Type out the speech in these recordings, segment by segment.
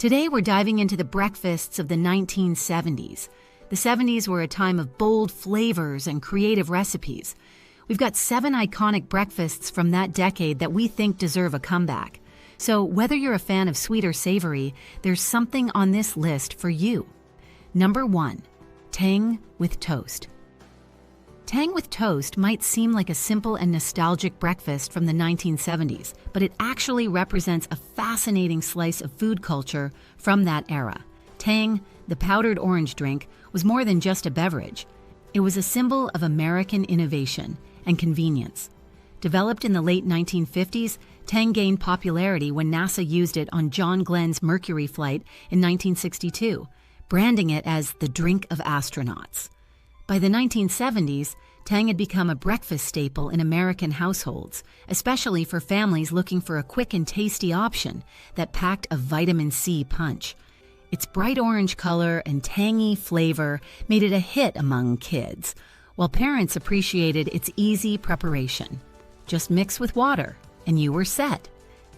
Today we're diving into the breakfasts of the 1970s. The 70s were a time of bold flavors and creative recipes. We've got 7 iconic breakfasts from that decade that we think deserve a comeback. So whether you're a fan of sweet or savory, there's something on this list for you. Number 1. Tang with toast. Tang with toast might seem like a simple and nostalgic breakfast from the 1970s, but it actually represents a fascinating slice of food culture from that era. Tang, the powdered orange drink, was more than just a beverage. It was a symbol of American innovation and convenience. Developed in the late 1950s, Tang gained popularity when NASA used it on John Glenn's Mercury flight in 1962, branding it as the drink of astronauts. By the 1970s, Tang had become a breakfast staple in American households, especially for families looking for a quick and tasty option that packed a vitamin C punch. Its bright orange color and tangy flavor made it a hit among kids, while parents appreciated its easy preparation. Just mix with water, and you were set.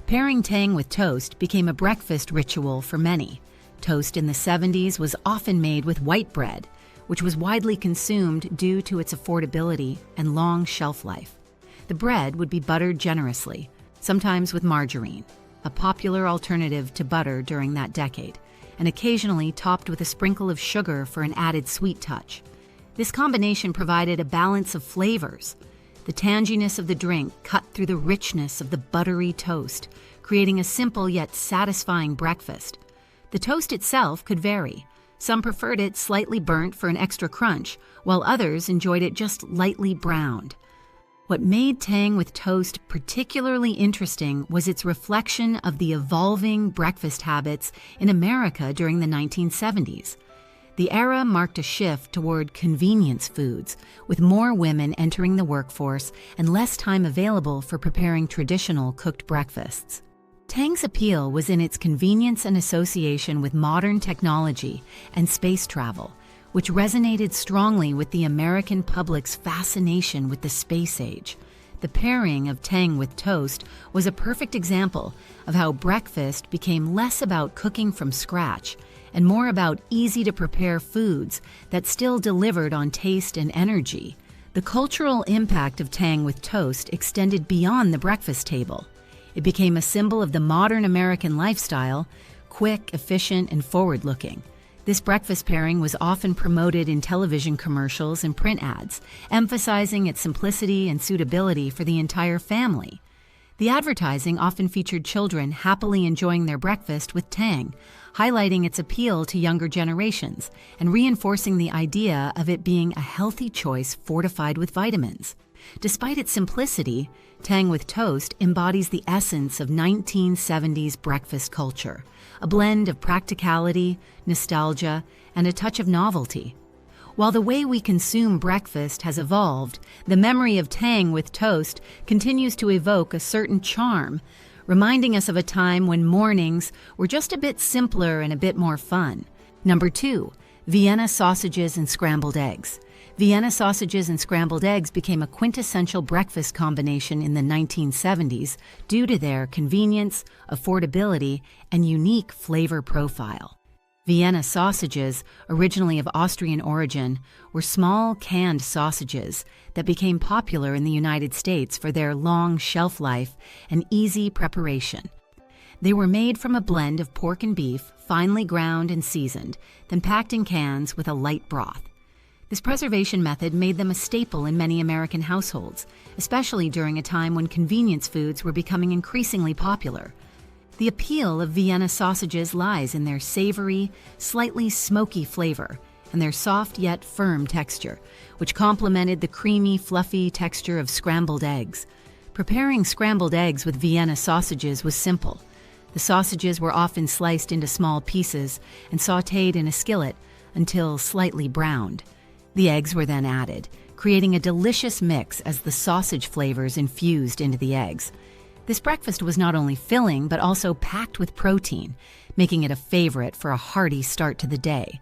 Pairing Tang with toast became a breakfast ritual for many. Toast in the 70s was often made with white bread, which was widely consumed due to its affordability and long shelf life. The bread would be buttered generously, sometimes with margarine, a popular alternative to butter during that decade, and occasionally topped with a sprinkle of sugar for an added sweet touch. This combination provided a balance of flavors. The tanginess of the drink cut through the richness of the buttery toast, creating a simple yet satisfying breakfast. The toast itself could vary. Some preferred it slightly burnt for an extra crunch, while others enjoyed it just lightly browned. What made Tang with toast particularly interesting was its reflection of the evolving breakfast habits in America during the 1970s. The era marked a shift toward convenience foods, with more women entering the workforce and less time available for preparing traditional cooked breakfasts. Tang's appeal was in its convenience and association with modern technology and space travel, which resonated strongly with the American public's fascination with the space age. The pairing of Tang with toast was a perfect example of how breakfast became less about cooking from scratch and more about easy-to-prepare foods that still delivered on taste and energy. The cultural impact of Tang with toast extended beyond the breakfast table. It became a symbol of the modern American lifestyle, quick, efficient, and forward-looking. This breakfast pairing was often promoted in television commercials and print ads, emphasizing its simplicity and suitability for the entire family. The advertising often featured children happily enjoying their breakfast with Tang, highlighting its appeal to younger generations and reinforcing the idea of it being a healthy choice fortified with vitamins. Despite its simplicity, Tang with toast embodies the essence of 1970s breakfast culture, a blend of practicality, nostalgia, and a touch of novelty. While the way we consume breakfast has evolved, the memory of Tang with toast continues to evoke a certain charm, reminding us of a time when mornings were just a bit simpler and a bit more fun. Number 2. Vienna sausages and scrambled eggs. Vienna sausages and scrambled eggs became a quintessential breakfast combination in the 1970s due to their convenience, affordability, and unique flavor profile. Vienna sausages, originally of Austrian origin, were small canned sausages that became popular in the United States for their long shelf life and easy preparation. They were made from a blend of pork and beef, finely ground and seasoned, then packed in cans with a light broth. This preservation method made them a staple in many American households, especially during a time when convenience foods were becoming increasingly popular. The appeal of Vienna sausages lies in their savory, slightly smoky flavor and their soft yet firm texture, which complemented the creamy, fluffy texture of scrambled eggs. Preparing scrambled eggs with Vienna sausages was simple. The sausages were often sliced into small pieces and sautéed in a skillet until slightly browned. The eggs were then added, creating a delicious mix as the sausage flavors infused into the eggs. This breakfast was not only filling, but also packed with protein, making it a favorite for a hearty start to the day.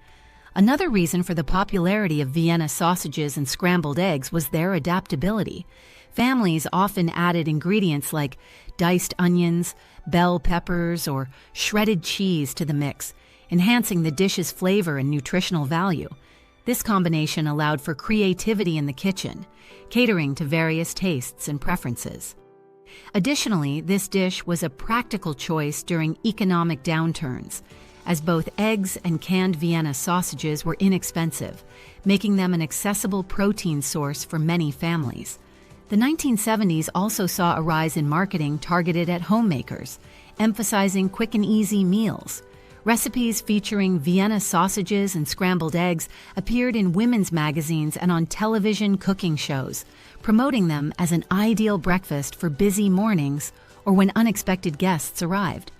Another reason for the popularity of Vienna sausages and scrambled eggs was their adaptability. Families often added ingredients like diced onions, bell peppers, or shredded cheese to the mix, enhancing the dish's flavor and nutritional value. This combination allowed for creativity in the kitchen, catering to various tastes and preferences. Additionally, this dish was a practical choice during economic downturns, as both eggs and canned Vienna sausages were inexpensive, making them an accessible protein source for many families. The 1970s also saw a rise in marketing targeted at homemakers, emphasizing quick and easy meals. Recipes featuring Vienna sausages and scrambled eggs appeared in women's magazines and on television cooking shows, promoting them as an ideal breakfast for busy mornings or when unexpected guests arrived.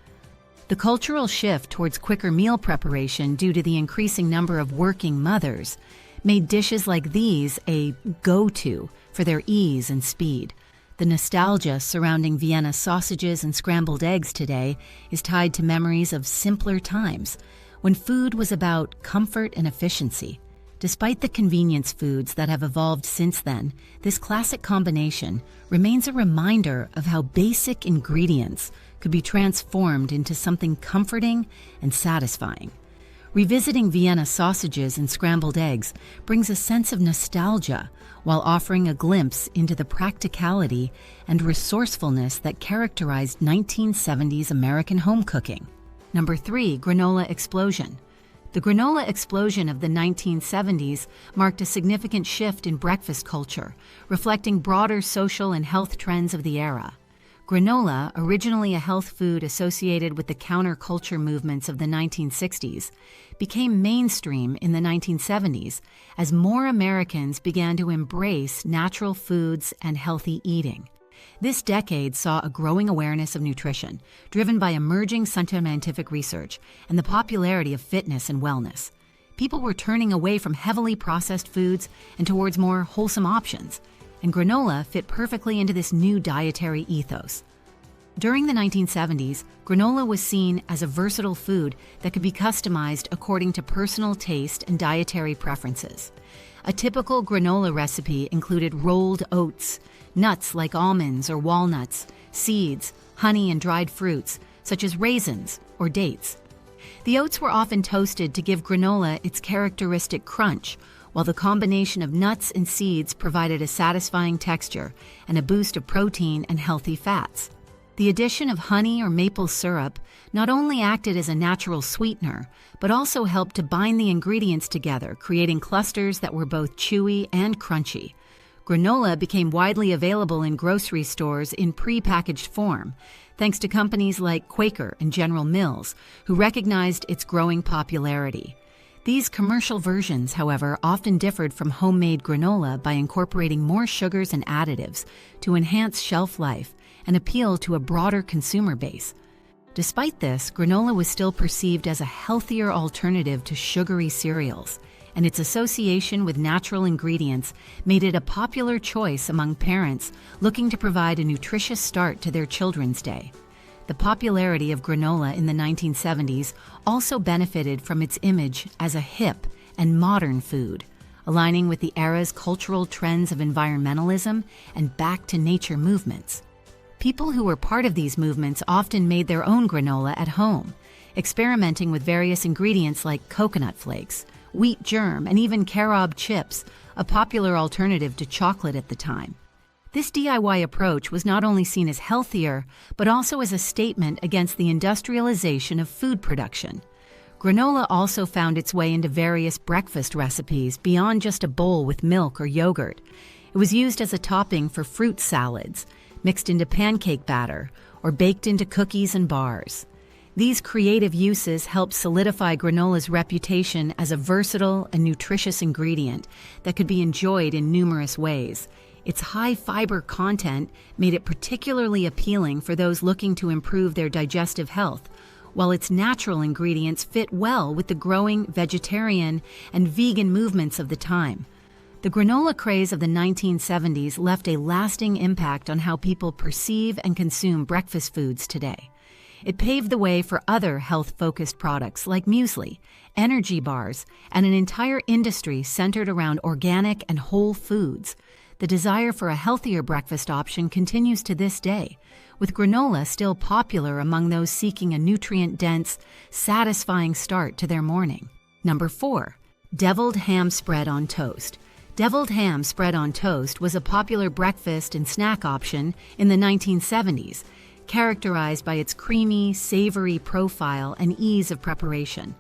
The cultural shift towards quicker meal preparation due to the increasing number of working mothers made dishes like these a go-to for their ease and speed. The nostalgia surrounding Vienna sausages and scrambled eggs today is tied to memories of simpler times, when food was about comfort and efficiency. Despite the convenience foods that have evolved since then, this classic combination remains a reminder of how basic ingredients could be transformed into something comforting and satisfying. Revisiting Vienna sausages and scrambled eggs brings a sense of nostalgia while offering a glimpse into the practicality and resourcefulness that characterized 1970s American home cooking. Number 3, granola explosion. The granola explosion of the 1970s marked a significant shift in breakfast culture, reflecting broader social and health trends of the era. Granola, originally a health food associated with the counterculture movements of the 1960s, became mainstream in the 1970s as more Americans began to embrace natural foods and healthy eating. This decade saw a growing awareness of nutrition, driven by emerging scientific research and the popularity of fitness and wellness. People were turning away from heavily processed foods and towards more wholesome options, and granola fit perfectly into this new dietary ethos. During the 1970s, granola was seen as a versatile food that could be customized according to personal taste and dietary preferences. A typical granola recipe included rolled oats, nuts like almonds or walnuts, seeds, honey, and dried fruits, such as raisins or dates. The oats were often toasted to give granola its characteristic crunch, while the combination of nuts and seeds provided a satisfying texture and a boost of protein and healthy fats. The addition of honey or maple syrup not only acted as a natural sweetener, but also helped to bind the ingredients together, creating clusters that were both chewy and crunchy. Granola became widely available in grocery stores in pre-packaged form, thanks to companies like Quaker and General Mills, who recognized its growing popularity. These commercial versions, however, often differed from homemade granola by incorporating more sugars and additives to enhance shelf life and appeal to a broader consumer base. Despite this, granola was still perceived as a healthier alternative to sugary cereals, and its association with natural ingredients made it a popular choice among parents looking to provide a nutritious start to their children's day. The popularity of granola in the 1970s also benefited from its image as a hip and modern food, aligning with the era's cultural trends of environmentalism and back-to-nature movements. People who were part of these movements often made their own granola at home, experimenting with various ingredients like coconut flakes, wheat germ, and even carob chips, a popular alternative to chocolate at the time. This DIY approach was not only seen as healthier, but also as a statement against the industrialization of food production. Granola also found its way into various breakfast recipes beyond just a bowl with milk or yogurt. It was used as a topping for fruit salads, mixed into pancake batter, or baked into cookies and bars. These creative uses helped solidify granola's reputation as a versatile and nutritious ingredient that could be enjoyed in numerous ways. Its high fiber content made it particularly appealing for those looking to improve their digestive health, while its natural ingredients fit well with the growing vegetarian and vegan movements of the time. The granola craze of the 1970s left a lasting impact on how people perceive and consume breakfast foods today. It paved the way for other health-focused products like muesli, energy bars, and an entire industry centered around organic and whole foods. The the desire for a healthier breakfast option continues to this day, with granola still popular among those seeking a nutrient-dense, satisfying start to their morning. Number 4. Deviled ham spread on toast. Deviled ham spread on toast was a popular breakfast and snack option in the 1970s, characterized by its creamy, savory profile and ease of preparation.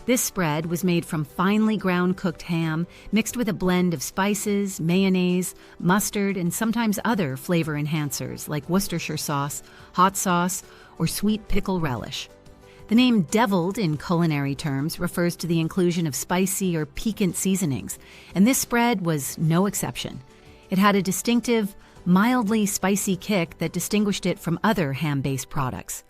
This spread was made from finely ground cooked ham mixed with a blend of spices, mayonnaise, mustard, and sometimes other flavor enhancers like Worcestershire sauce, hot sauce, or sweet pickle relish. The name deviled in culinary terms refers to the inclusion of spicy or piquant seasonings, and this spread was no exception. It had a distinctive, mildly spicy kick that distinguished it from other ham-based products.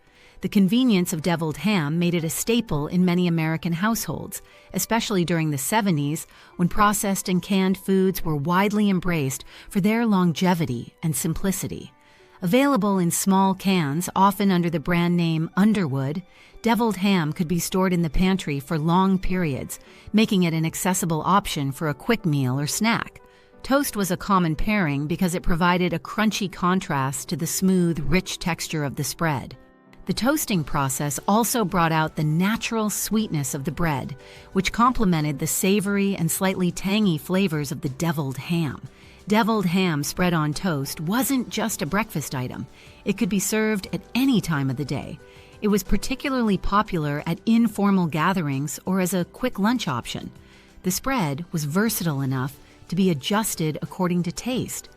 The convenience of deviled ham made it a staple in many American households, especially during the 70s when processed and canned foods were widely embraced for their longevity and simplicity. Available in small cans, often under the brand name Underwood, deviled ham could be stored in the pantry for long periods, making it an accessible option for a quick meal or snack. Toast was a common pairing because it provided a crunchy contrast to the smooth, rich texture of the spread. The toasting process also brought out the natural sweetness of the bread, which complemented the savory and slightly tangy flavors of the deviled ham. Deviled ham spread on toast wasn't just a breakfast item. It could be served at any time of the day. It was particularly popular at informal gatherings or as a quick lunch option. The spread was versatile enough to be adjusted according to taste.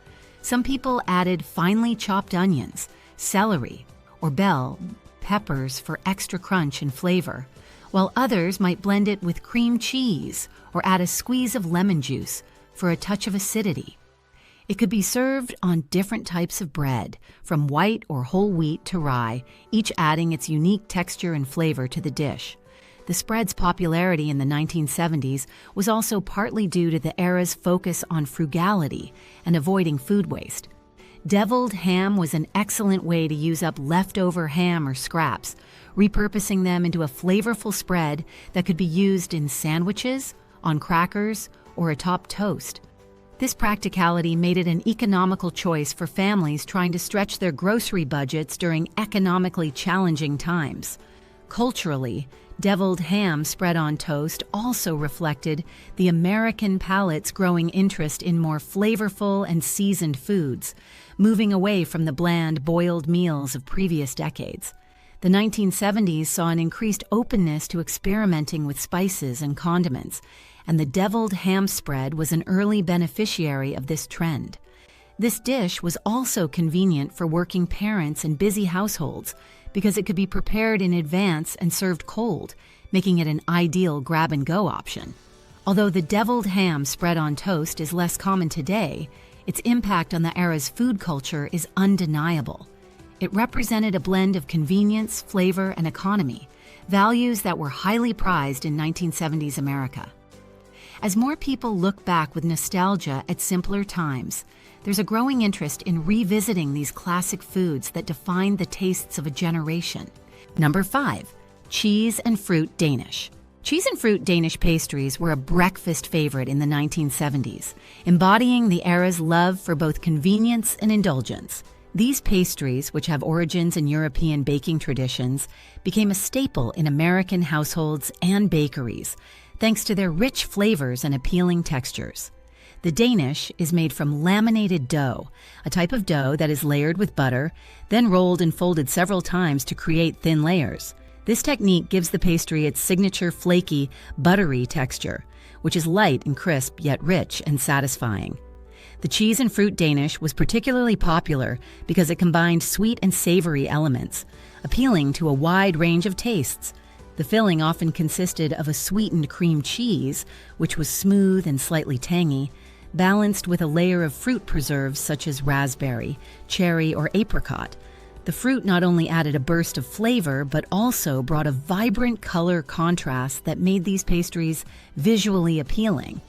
Some people added finely chopped onions, celery, or bell peppers for extra crunch and flavor, while others might blend it with cream cheese or add a squeeze of lemon juice for a touch of acidity. It could be served on different types of bread, from white or whole wheat to rye, each adding its unique texture and flavor to the dish. The spread's popularity in the 1970s was also partly due to the era's focus on frugality and avoiding food waste. Deviled ham was an excellent way to use up leftover ham or scraps, repurposing them into a flavorful spread that could be used in sandwiches, on crackers, or atop toast. This practicality made it an economical choice for families trying to stretch their grocery budgets during economically challenging times. Culturally, deviled ham spread on toast also reflected the American palate's growing interest in more flavorful and seasoned foods, moving away from the bland, boiled meals of previous decades. The 1970s saw an increased openness to experimenting with spices and condiments, and the deviled ham spread was an early beneficiary of this trend. This dish was also convenient for working parents and busy households because it could be prepared in advance and served cold, making it an ideal grab-and-go option. Although the deviled ham spread on toast is less common today, its impact on the era's food culture is undeniable. It represented a blend of convenience, flavor, and economy, values that were highly prized in 1970s America. As more people look back with nostalgia at simpler times, there's a growing interest in revisiting these classic foods that defined the tastes of a generation. Number 5. Cheese and Fruit Danish. Cheese and Fruit Danish pastries were a breakfast favorite in the 1970s, embodying the era's love for both convenience and indulgence. These pastries, which have origins in European baking traditions, became a staple in American households and bakeries, thanks to their rich flavors and appealing textures. The Danish is made from laminated dough, a type of dough that is layered with butter, then rolled and folded several times to create thin layers. This technique gives the pastry its signature flaky, buttery texture, which is light and crisp yet rich and satisfying. The Cheese and Fruit Danish was particularly popular because it combined sweet and savory elements, appealing to a wide range of tastes. The filling often consisted of a sweetened cream cheese, which was smooth and slightly tangy, balanced with a layer of fruit preserves such as raspberry, cherry, or apricot. The fruit not only added a burst of flavor, but also brought a vibrant color contrast that made these pastries visually appealing.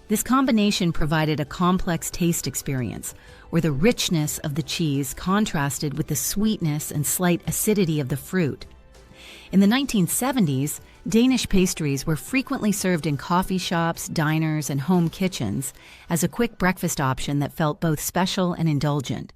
This combination provided a complex taste experience, where the richness of the cheese contrasted with the sweetness and slight acidity of the fruit. In the 1970s, Danish pastries were frequently served in coffee shops, diners, and home kitchens as a quick breakfast option that felt both special and indulgent.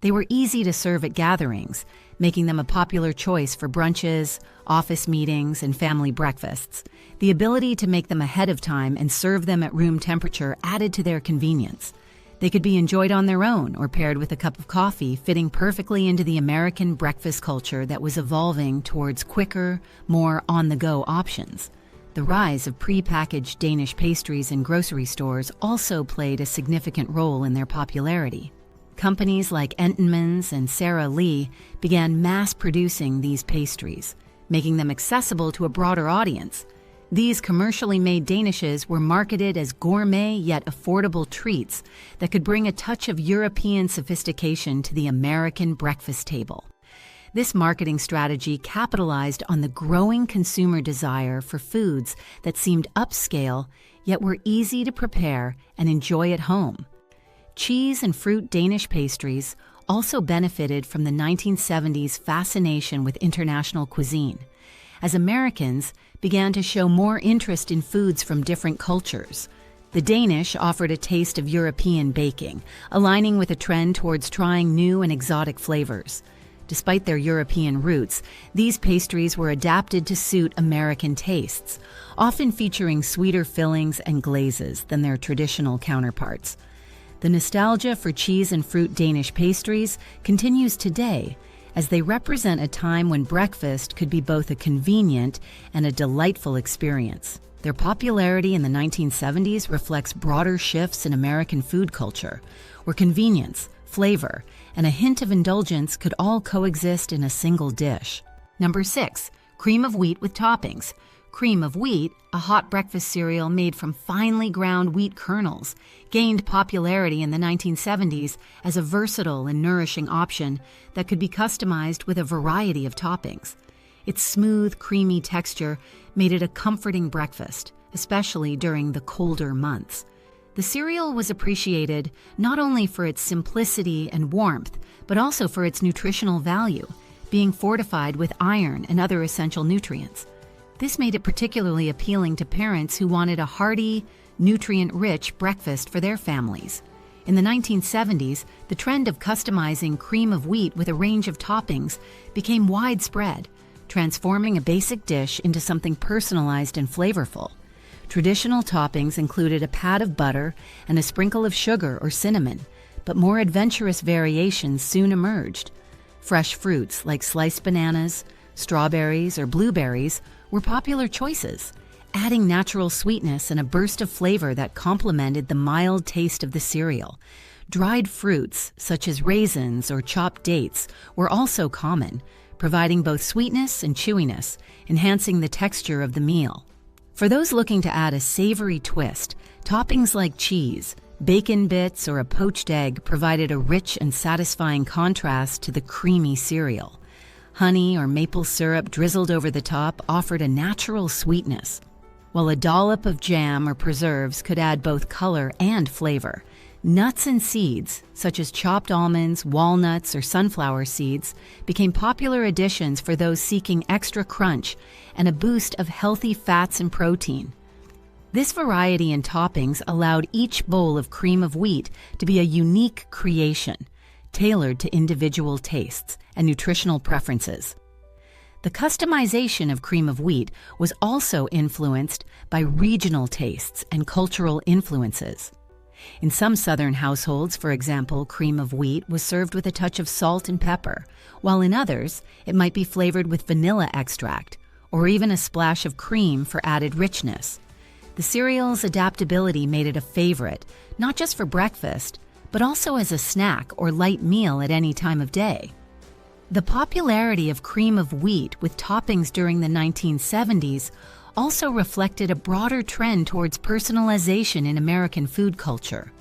They were easy to serve at gatherings, making them a popular choice for brunches, office meetings, and family breakfasts. The ability to make them ahead of time and serve them at room temperature added to their convenience. They could be enjoyed on their own or paired with a cup of coffee, fitting perfectly into the American breakfast culture that was evolving towards quicker, more on-the-go options. The rise of pre-packaged Danish pastries in grocery stores also played a significant role in their popularity. Companies like Entenmann's and Sara Lee began mass-producing these pastries, making them accessible to a broader audience. These commercially made Danishes were marketed as gourmet yet affordable treats that could bring a touch of European sophistication to the American breakfast table. This marketing strategy capitalized on the growing consumer desire for foods that seemed upscale yet were easy to prepare and enjoy at home. Cheese and fruit Danish pastries also benefited from the 1970s fascination with international cuisine, as Americans began to show more interest in foods from different cultures. The Danish offered a taste of European baking, aligning with a trend towards trying new and exotic flavors. Despite their European roots, these pastries were adapted to suit American tastes, often featuring sweeter fillings and glazes than their traditional counterparts. The nostalgia for cheese and fruit Danish pastries continues today, as they represent a time when breakfast could be both a convenient and a delightful experience. Their popularity in the 1970s reflects broader shifts in American food culture, where convenience, flavor, and a hint of indulgence could all coexist in a single dish. Number 6. Cream of wheat with toppings. Cream of wheat, a hot breakfast cereal made from finely ground wheat kernels, gained popularity in the 1970s as a versatile and nourishing option that could be customized with a variety of toppings. Its smooth, creamy texture made it a comforting breakfast, especially during the colder months. The cereal was appreciated not only for its simplicity and warmth, but also for its nutritional value, being fortified with iron and other essential nutrients. This made it particularly appealing to parents who wanted a hearty, nutrient-rich breakfast for their families. In the 1970s, the trend of customizing cream of wheat with a range of toppings became widespread, transforming a basic dish into something personalized and flavorful. Traditional toppings included a pat of butter and a sprinkle of sugar or cinnamon, but more adventurous variations soon emerged. Fresh fruits like sliced bananas, strawberries, or blueberries were popular choices, adding natural sweetness and a burst of flavor that complemented the mild taste of the cereal. Dried fruits, such as raisins or chopped dates, were also common, providing both sweetness and chewiness, enhancing the texture of the meal. For those looking to add a savory twist, toppings like cheese, bacon bits, or a poached egg provided a rich and satisfying contrast to the creamy cereal. Honey or maple syrup drizzled over the top offered a natural sweetness, while a dollop of jam or preserves could add both color and flavor. Nuts and seeds, such as chopped almonds, walnuts, or sunflower seeds, became popular additions for those seeking extra crunch and a boost of healthy fats and protein. This variety in toppings allowed each bowl of cream of wheat to be a unique creation, tailored to individual tastes and nutritional preferences. The customization of cream of wheat was also influenced by regional tastes and cultural influences. In some southern households, for example, cream of wheat was served with a touch of salt and pepper, while in others, it might be flavored with vanilla extract or even a splash of cream for added richness. The cereal's adaptability made it a favorite, not just for breakfast, but also as a snack or light meal at any time of day. The popularity of cream of wheat with toppings during the 1970s also reflected a broader trend towards personalization in American food culture.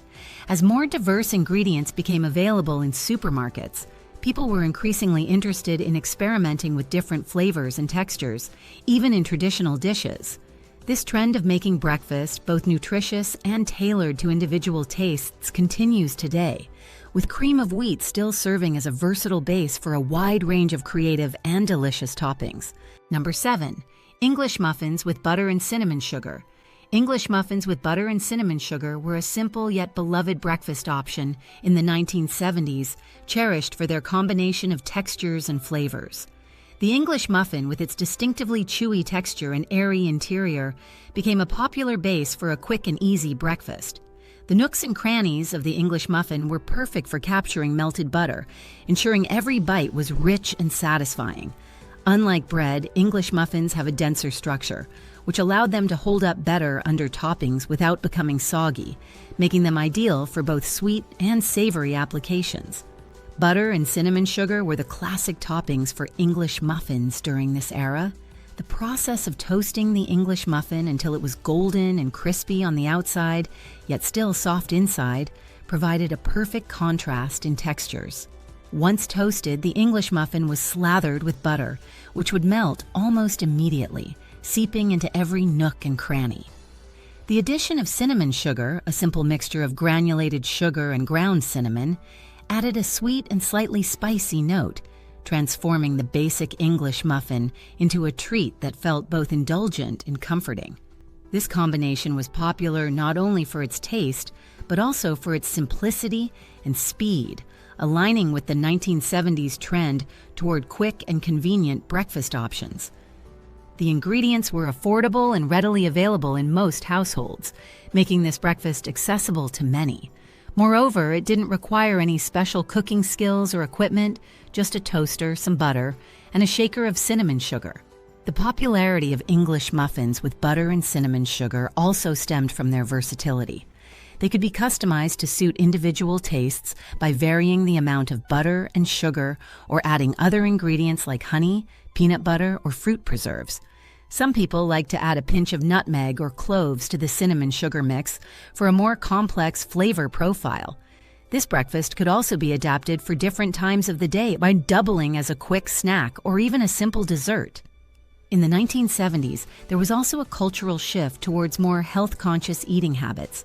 As more diverse ingredients became available in supermarkets, people were increasingly interested in experimenting with different flavors and textures, even in traditional dishes. This trend of making breakfast both nutritious and tailored to individual tastes continues today, with cream of wheat still serving as a versatile base for a wide range of creative and delicious toppings. Number 7. English muffins with butter and cinnamon sugar. English muffins with butter and cinnamon sugar were a simple yet beloved breakfast option in the 1970s, cherished for their combination of textures and flavors. The English muffin, with its distinctively chewy texture and airy interior, became a popular base for a quick and easy breakfast. The nooks and crannies of the English muffin were perfect for capturing melted butter, ensuring every bite was rich and satisfying. Unlike bread, English muffins have a denser structure, which allowed them to hold up better under toppings without becoming soggy, making them ideal for both sweet and savory applications. Butter and cinnamon sugar were the classic toppings for English muffins during this era. The process of toasting the English muffin until it was golden and crispy on the outside, yet still soft inside, provided a perfect contrast in textures. Once toasted, the English muffin was slathered with butter, which would melt almost immediately, seeping into every nook and cranny. The addition of cinnamon sugar, a simple mixture of granulated sugar and ground cinnamon, added a sweet and slightly spicy note, transforming the basic English muffin into a treat that felt both indulgent and comforting. This combination was popular not only for its taste, but also for its simplicity and speed, aligning with the 1970s trend toward quick and convenient breakfast options. The ingredients were affordable and readily available in most households, making this breakfast accessible to many. Moreover, it didn't require any special cooking skills or equipment, just a toaster, some butter, and a shaker of cinnamon sugar. The popularity of English muffins with butter and cinnamon sugar also stemmed from their versatility. They could be customized to suit individual tastes by varying the amount of butter and sugar or adding other ingredients like honey, peanut butter, or fruit preserves. Some people like to add a pinch of nutmeg or cloves to the cinnamon sugar mix for a more complex flavor profile. This breakfast could also be adapted for different times of the day by doubling as a quick snack or even a simple dessert. In the 1970s, there was also a cultural shift towards more health-conscious eating habits,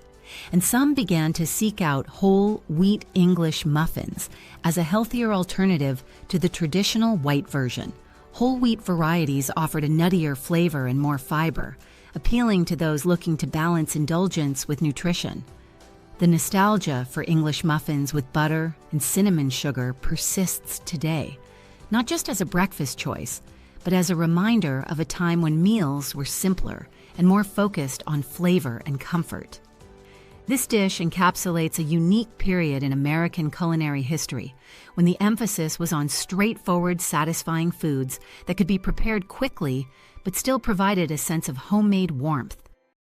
and some began to seek out whole wheat English muffins as a healthier alternative to the traditional white version. Whole wheat varieties offered a nuttier flavor and more fiber, appealing to those looking to balance indulgence with nutrition. The nostalgia for English muffins with butter and cinnamon sugar persists today, not just as a breakfast choice, but as a reminder of a time when meals were simpler and more focused on flavor and comfort. This dish encapsulates a unique period in American culinary history, when the emphasis was on straightforward, satisfying foods that could be prepared quickly but still provided a sense of homemade warmth.